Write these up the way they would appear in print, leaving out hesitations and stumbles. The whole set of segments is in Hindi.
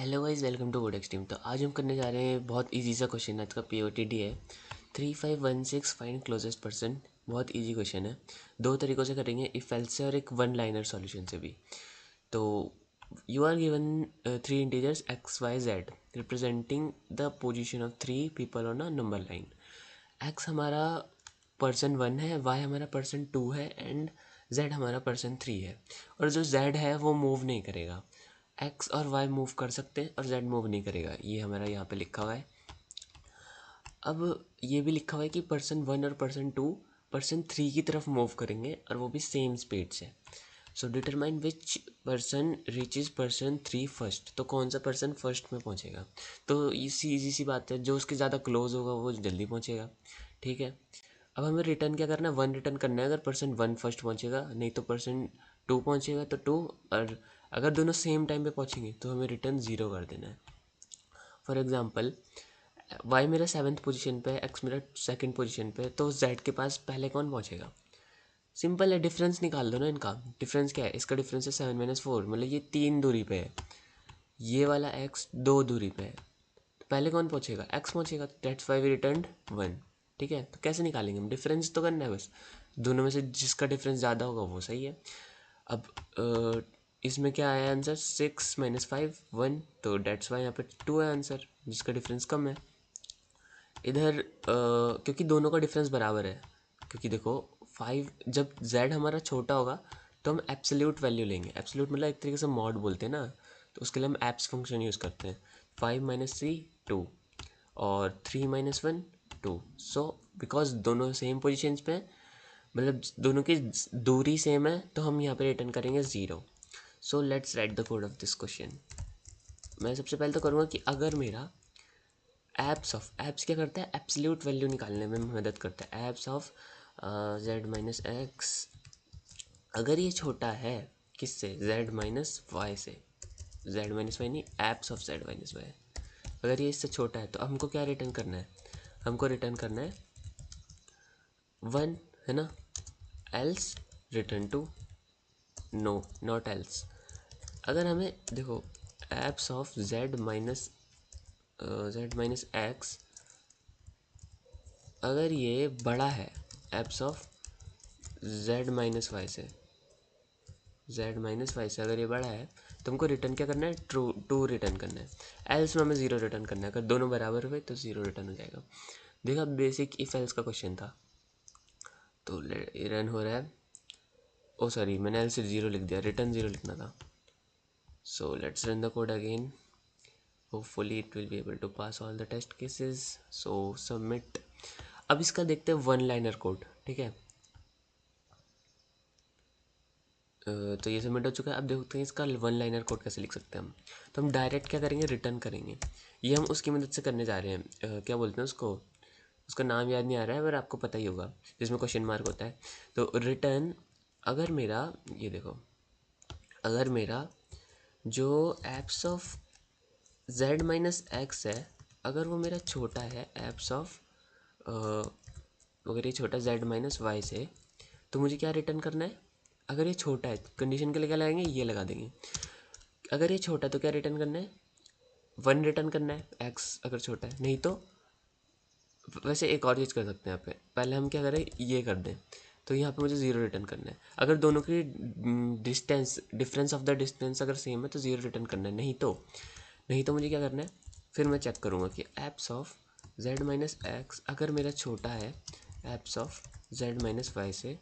Hello guys, welcome to Codex team. तो आज हम करने जा रहे हैं बहुत इजी सा क्वेश्चन। आज का POTD है 3516 फाइंड क्लोजेस्ट पर्सन। बहुत इजी क्वेश्चन है, दो तरीक़ों से करेंगे, इफ एल्स से और एक वन लाइनर सॉल्यूशन से भी। तो you are given three integers x y z representing the position of three people on a number line. x हमारा पर्सन 1 है, y हमारा पर्सन 2 है एंड z हमारा पर्सन 3 है। और जो z है वो मूव नहीं करेगा। x और y मूव कर सकते हैं और z मूव नहीं करेगा, ये हमारा यहाँ पे लिखा हुआ है। अब ये भी लिखा हुआ है कि पर्सन 1 और पर्सन 2 पर्सन 3 की तरफ मूव करेंगे और वो भी सेम स्पीड से। So determine which person reaches person 3 first. तो कौन सा पर्सन फर्स्ट में पहुँचेगा? तो इसी सी बात है, जो उसके ज़्यादा क्लोज होगा वो जल्दी पहुँचेगा। ठीक है, अब हमें रिटर्न क्या करना है? 1 रिटर्न करना है। अगर पर्सन 1 फर्स्ट पहुँचेगा, नहीं तो पर्सन 2 पहुँचेगा तो 2, और अगर दोनों सेम टाइम पे पहुँचेंगे तो हमें रिटर्न 0 कर देना है। फॉर एग्जांपल, वाई मेरा 7th पोजीशन पे है, एक्स मेरा 2nd पोजीशन पे है, तो जेड के पास पहले कौन पहुँचेगा? सिंपल है, डिफरेंस निकाल दो ना इनका। डिफरेंस क्या है? इसका डिफरेंस है 7 - 4, मतलब ये 3 दूरी पे है, ये वाला एक्स 2 दूरी पे है। तो पहले कौन पहुँचेगा? एक्स पहुँचेगा। That's why we return 1। ठीक है, तो कैसे निकालेंगे हम? डिफरेंस तो करना है बस, दोनों में से जिसका डिफरेंस ज़्यादा होगा वो सही है। अब इसमें क्या आया आंसर? 6 - 5 1, तो डेट्स वाई यहाँ पे 2 है आंसर, जिसका डिफरेंस कम है। इधर क्योंकि दोनों का डिफरेंस बराबर है, क्योंकि देखो 5, जब z हमारा छोटा होगा तो हम एब्सोल्यूट वैल्यू लेंगे। एब्सोल्यूट मतलब एक तरीके से मॉड बोलते हैं ना, तो उसके लिए हम एप्स फंक्शन यूज़ करते हैं। 5 - 3 2 और 3 - 1 2। सो बिकॉज दोनों सेम पोजिशंस पे हैं, मतलब दोनों की दूरी सेम है, तो हम यहाँ पे रिटर्न करेंगे 0। So let's write the code of this question. मैं सबसे पहले तो करूँगा कि अगर मेरा एप्स क्या करता है? एब्सोल्यूट वैल्यू निकालने में मदद करता है। एप्स ऑफ z - x, अगर ये छोटा है किससे? z - y से। z - y नहीं, एप्स ऑफ z - y। अगर ये इससे छोटा है तो हमको क्या रिटर्न करना है? हमको रिटर्न करना है 1, है ना? Else return two no, not else. अगर हमें देखो एप्स ऑफ z - x, अगर ये बड़ा है एप्स ऑफ z - y से, अगर ये बड़ा है तो हमको रिटर्न क्या करना है? ट्रू 2 रिटर्न करना है। एल्स में हमें 0 रिटर्न करना है। अगर दोनों बराबर हुए तो 0 रिटर्न हो जाएगा। देखा, बेसिक इफ एल्स का क्वेश्चन था। तो रन हो रहा है। ओ सॉरी, मैंने एल से 0 लिख दिया, रिटर्न 0 लिखना था। So let's run the code again. Hopefully it will be able to pass all the test cases. So submit. अब इसका देखते हैं वन लाइनर कोड। ठीक है, तो ये सबमिट हो चुका है। अब देखते हैं इसका वन लाइनर कोड कैसे लिख सकते हैं हम। तो हम डायरेक्ट क्या करेंगे? रिटर्न करेंगे। ये हम उसकी मदद से करने जा रहे हैं, क्या बोलते हैं उसको, उसका नाम याद नहीं आ रहा है, पर आपको पता ही होगा, जिसमें क्वेश्चन मार्क होता है। तो रिटर्न, अगर मेरा, ये देखो, अगर मेरा जो एप्स ऑफ z - x है, अगर वो मेरा छोटा है एप्स ऑफ, अगर ये छोटा z - y से, तो मुझे क्या रिटर्न करना है? अगर ये छोटा है, कंडीशन के लिए क्या लगाएंगे? ये लगा देंगे। अगर ये छोटा है तो क्या रिटर्न करना है? 1 रिटर्न करना है, x अगर छोटा है। नहीं तो वैसे एक और चीज़ कर सकते हैं यहाँ पे, पहले हम क्या करें, ये कर दें, तो यहाँ पे मुझे 0 रिटर्न करना है। अगर दोनों की distance, difference of the distance अगर सेम है तो 0 रिटर्न करना है। नहीं तो मुझे क्या करना है? फिर मैं चेक करूँगा कि एप्स ऑफ z - x अगर मेरा छोटा है एप्स ऑफ z - y से,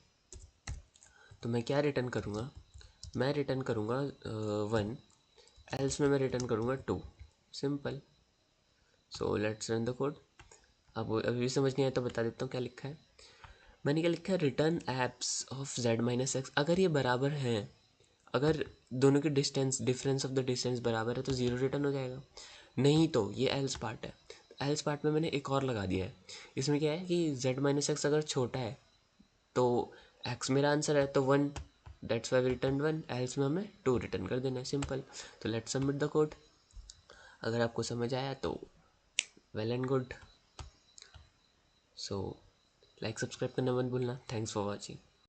तो मैं क्या रिटर्न करूँगा? मैं रिटर्न करूँगा 1, एल्स में मैं रिटर्न करूँगा 2। Simple. So let's run the code. अब अभी भी समझ नहीं आया तो बता देता हूँ क्या लिखा है। मैंने क्या लिखा है? Return apps of z - x, अगर ये बराबर हैं, अगर दोनों की distance, difference of the distance बराबर है तो 0 रिटर्न हो जाएगा। नहीं तो ये एल्स पार्ट है। एल्स पार्ट में मैंने एक और लगा दिया है। इसमें क्या है कि z - x अगर छोटा है तो x मेरा आंसर है तो 1, दैट्स वाई रिटर्न 1। एल्स में हमें 2 रिटर्न कर देना है। सिंपल। तो लेट्स सबमिट द कोड। अगर आपको समझ आया तो well and good. So like subscribe करना मत भूलना। Thanks for watching.